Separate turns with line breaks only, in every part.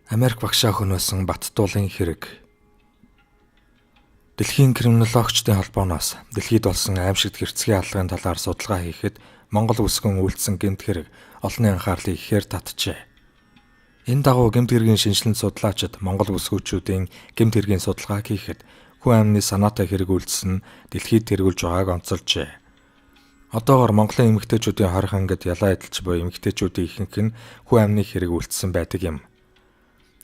Америк багшаа хөнөөсөн Баттуулын хэрэг. Дэлхийн криминологчдын холбооноос дэлхийд болсон аимшигт хэрцгий аллагын талаар судалгаа хийхэд Монгол үсгэн үйлдсэн гэмт хэрэг олонний анхаарлыг ихээр татжээ. Энэ дагуу гэмт хэргийн шинжилэн судлаачид Монгол үсгүүчүүдийн гэмт хэргийн судалгааг хийхэд хүн амны санаатай хэрэг үйлдсэн дэлхийд тэргүүлж байгааг онцолжээ. Одоогоор Монголын эмэгтэйчүүдийн хорих ангид ялаа эдэлж буй эмэгтэйчүүдийн ихэнх нь хүн амны хэрэг үйлдсэн байдаг юм.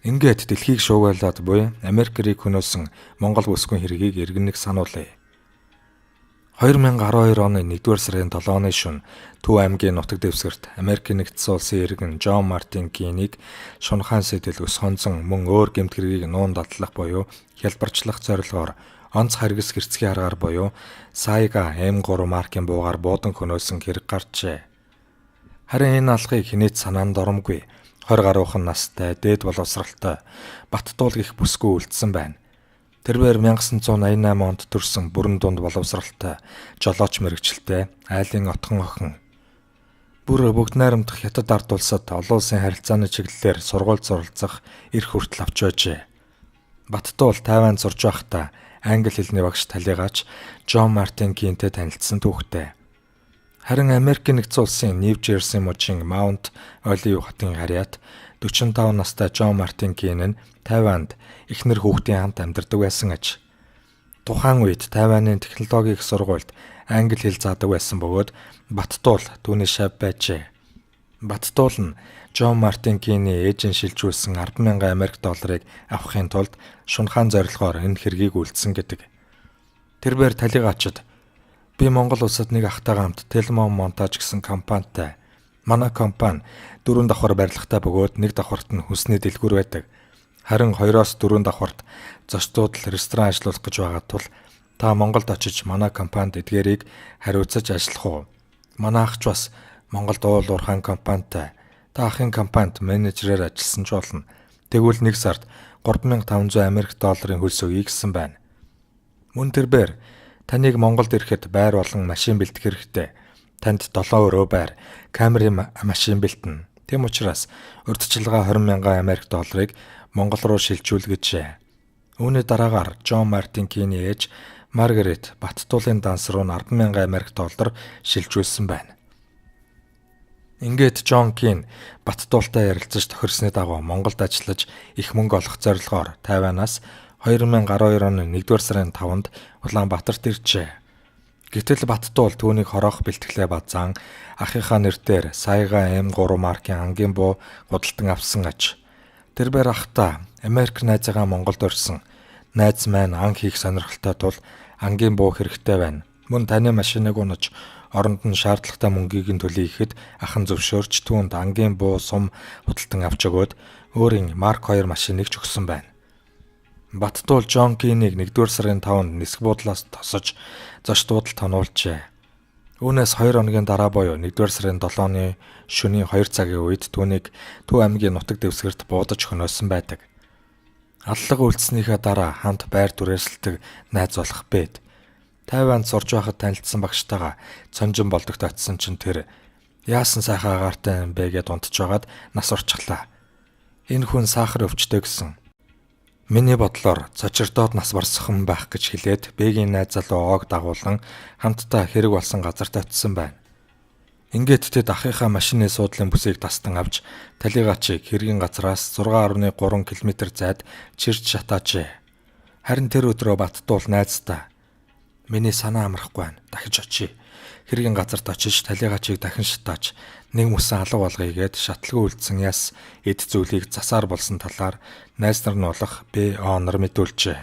Ингээд дэлхийг шуугиалаад буй Америкийг хөнөөсөн Монгол бүсгүйн хэргийг иргэн нэг сануулъя. 2012 оны 1-р сарын 7-ны шөнө Төв аймгийн нутаг дэвсгэрт Америкийн нэгдсэн улсын иргэн Джон Мартин Кинийг шунхаан сэтэл өс хонзон мөн өөр гэмт хэргийг нуун дадлах буюу хялбарчлах зорилгоор онц харгас хэрцгий аргаар буюу Сайга M3 маркийн буугаар буудан хөнөөсөн хэрэг гарчээ. Харин энэ алгыг хинээч санаанд оромгүй 20 гаруйхан настай, дээд боловсралтай Баттуул гэх бүсгүй үлдсэн байна. Тэрээр 1988 онд төрсэн бүрэн дунд боловсралтай, жолооч мэрэгчлээ, айлын отхон охин. Бүр бүгд найрамдах хятад ард улсад олон улсын харилцааны чиглэлээр сургууль суралцах эрх хүртэл авч байжээ. Баттуул Тайванд сурж байхдаа англи хэлний багш талигаач Джон Мартин Кинтэй танилцсан түүхтэй. Харин Америкийн нэгдсэн улсын Нью-Жерси мужийн Маунт Олив хотын харьяат 45 настай Джон Мартин Кин нь Тайванд эхнэр хүүхдийн хамт амьдардаг байсан аж. Тухайн үед Тайваны технологийн их сургуульд англи хэл заадаг байсан бөгөөд Баттуул түүний шав байжээ. Баттуул нь Джон Мартин Киний ээжийн шилжүүлсэн 10,000 Америк долларыг авахын тулд шунхаан зорилгоор энэ хэргийг үйлдсэн гэдэг. Тэрээр талигаачид би Монгол улсад нэг ахтайгаа хамт Телмон монтаж гэсэн компанитай. Манай компани 4 давхар барилгатай бөгөөд нэг давхарт нь хүнсний дэлгүүр байдаг. Харин 2-4 давхарт зочдууд ресторан ажиллуулах гэж байгаа тул та Монголд очиж манай компанид эдгээрийг хариуцаж ажиллах уу? Манай ах ч бас Монголд уул уурхайн компанитай. Та ахын компанид менежерээр ажилласан ч болно. Тэгвэл нэг сард 3,500 Америк долларын хөлс өгье гэсэн байна. Мөн тэрээр таныг Монголд ирэхэд байр болон машин бэлдэх хэрэгтэй. Танд 7 өрөө байр, камерын машин бэлтэнэ. Тэм учраас урьдчилгаа 20,000 Америк долларыг Монгол руу шилжүүлгэжээ. Үүний дараагаар Джон Мартин Киний ээж Маргарет Баттуулын данс руу 10,000 Америк доллар шилжүүлсэн байна. Ингээд Джон Кин Баттуултай ярилцаж тохирсны дагуу Монголд ажиллаж их мөнгө олох зорилгоор Тайванаас 2012 оны 1-р сарын 5-нд Улаанбаатарт иржээ. Гэтэл Баттуул түүнийг хорох бэлтгэлээ базаан ахынхаа нэрээр Сайга M3 маркийн ангийн буу худалдан авсан аж. Тэрээр ахта Америк найзаагаа Монголд орсон. Найз маань ан хийх сонирхолтой тул ангийн буу хэрэгтэй байна. Мөн таны машиныг унаж оронд нь шаардлагатай мөнгийг нь төлөйхэд ахан зөвшөөрч түүнд ангийн буу сум худалдан авч өгөөд өөрийн Марк 2 машиныг ч өгсөн байна. Баттуул Джон Кинийг 1-р сарын 5-нд нисэх буудлаас тосож зочдуудад тонуулжээ. Үүнээс 2 хоногийн дараа буюу 1-р сарын 7-ны шөнийн 2 цагийн үед түүнийг Төв аймгийн нутаг дэвсгэрт буудаж хөнөөсөн байдаг. Аллага үлдснийхээ дараа хамт байр түрээсэлдэг найз болох бэд. Тайванд сурж байхад танилцсан багштайгаа цонжин болдогт очисон чинь тэр яасан сайхан агаартай юм бэ гэд унтж байгаад нас урчглаа. Энэ хүн сахар өвчтэй гэсэн. Миний бодлоор цочирдоод нас барсхан байх гэж хэлээд бэгийн найз залуу оог дагуулan хамтдаа хэрэг болсон газарт очисон байна. Ингээд тэд ахыхаа машины суудлын бүсийг тастан авч талигаачийг хэргийн газраас 6.3 км зайд чирч шатаажээ. Харин тэр өдрөө Баттуул найздаа миний санаа амрахгүй байна. Дахиж очие. Хэргийн газарт очиж талигаачийг дахин шатааж нэг мөсөн алга болгоёгээд шатлгүй үлдсэн яс эд зүйлийг засаар болсон талаар найз нар нь болох БО нар мэдүүлжээ.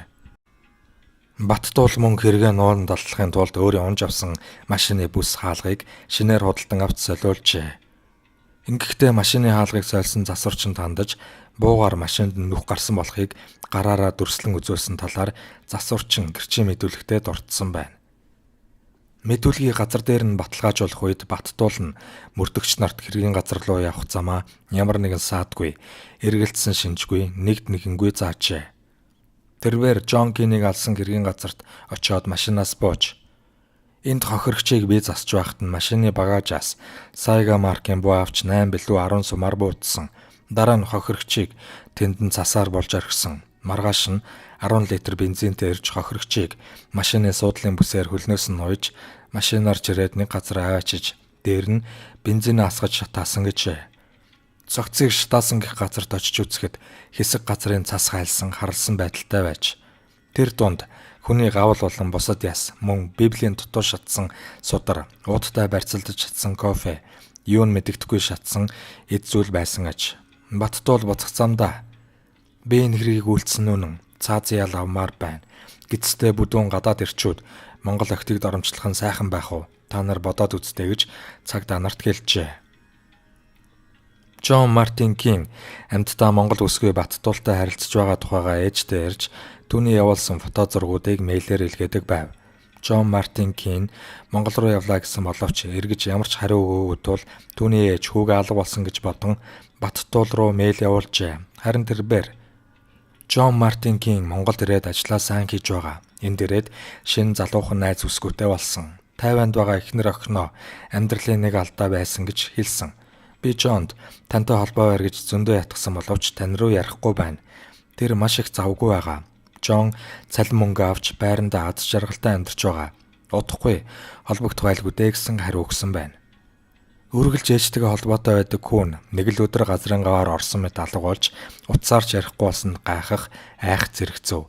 Баттуул мөн хэрэгээ нууран далдлахын тулд өөрийн унж авсан машины бүс хаалгыг шинээр худалдан авч солиулжээ. Ингэхдээ машины хаалгыг сольсон засварчанд хандаж буугаар машинд нүх гарсан болохыг гараараа дүрслэн үзүүлсэн талаар засварчин гэрчийн мэдүүлэгтээ дурдсан байна. Мэдүүлгийг газар дээр нь баталгаажуулах үед Баттуул нь мөрдөгч нарт хэргийн газар руу явах замаа ямар нэгэн саадгүй, эргэлдсэн шинжгүй, нэгд нэгэнгүй заажээ. Тэрээр Джон Кинийг алсан хэргийн газарт очиод машинаас бууж энд хохирогчийг би засч байхад нь машины багажаас Сайга маркийн буу авч 8 билүү 10 сумаар буутсан. Дараа нь хохирогчийг тэнд нь цасаар болж орхисон. Маргааш нь 10 литр бензинтэй ирж хохирогчийг машины суудлын бүсээр хөлнөөс нь уйж машинаар чирээд нэг газар аваачиж дээр нь бензинээ асгаж шатаасан гэж. Цогцыг шатаасан гэх газарт очиж үзэхэд хэсэг газрын цас хайлсан харалсан байдалтай байж тэр дунд хүний гавл болон бусад яс мөн Библийн дутуу шатсан судар, уудтай барьцалдаж шатсан кофе, юун мэдэгдэхгүй шатсан эд зүйл байсан аж. Баттуул буцах замдаа би энэ хэргийг үйлцсэн үнэн цааз ял авмаар байна. Гэцтэй бүдүүн гадаад ирчүүд Монгол охтыг доромжлох нь сайхан байх уу? Та нар бодоод үзтээ гэж цагдаа нарт хэлжээ. Джон Мартин Кинг амьтдаа Монгол үсгүй Баттуултай харилцаж байгаа тухайгаа ээжтэй ярьж түүний явуулсан фото зургуудыг мэйлээр илгээдэг байв. Джон Мартин Кинг Монгол руу явлаа гэсэн боловч эргэж ямар ч хариу өгөөгүй тул түүний ээж хүүгээ алга болсон гэж бодон Баттуул руу мэйл явуулжээ. Харин тэрээр Джон Мартин Кинг Монголд ирээд ажиллаа сайн хийж байгаа. Энд ирээд шинэ залуухан найз үсгүүтэй болсон. Тайванд байгаа эхнэр охиноо амьдралын нэг алдаа байсан гэж хэлсэн. Би Жонд тантай холбоо барь гэж зөндөө ятгсан боловч тань руу ярихгүй байна. Тэр маш их завгүй байгаа. Жон цалин мөнгө авч байрандаа аз жаргалтай амьдарч байгаа. Удахгүй холбогдох байлгүй дээ гэсэн хариу өгсөн байна. Үргэлж ээжтэйгээ холбоотой байдаг хүн нэг л өдөр газрын гаваар орсон мэт алга болж утсаарч ярихгүй болсонд гайхах, айх зэрэгцөв.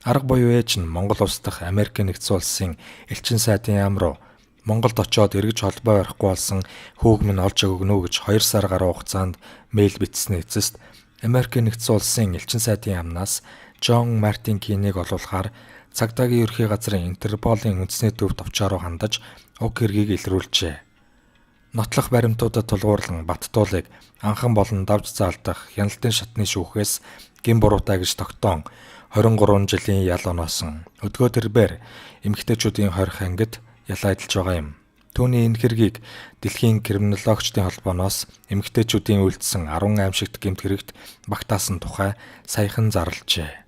Арга буюу ээж нь Монгол улс дахь Америк нэгдсэн улсын элчин сайдын яам руу Монголд очоод эргэж холбоо барихгүй болсон хүүг минь олж өгнө үү гэж 2 сар гаруй хугацаанд мэйл бичсэний эцэст Америк нэгдсэн улсын элчин сайдын яамнаас Джон Мартин Кинийг олуулахаар цагдаагийн ерхий газрын Интерполын үндэсний төвд овчоо руу хандаж уг хэргийг илрүүлжээ. Нотлох баримтуудад тулгуурлан Баттуулыг анхан болон давж заалдах хяналтын шатны шүүхээс гин буруутай гэж тогтоон 23 жилийн ял оноосон. Өдгөө тэрбээр эмэгтэйчүүдийн 20 ангид ялаа эдэлж байгаа юм. Түүний энэ хэргийг Дэлхийн криминологчдын холбооноос эмэгтэйчүүдийн үйлдсэн 10 аимшигт гэмт хэрэгт багтаасан тухай саяхан зарлжээ.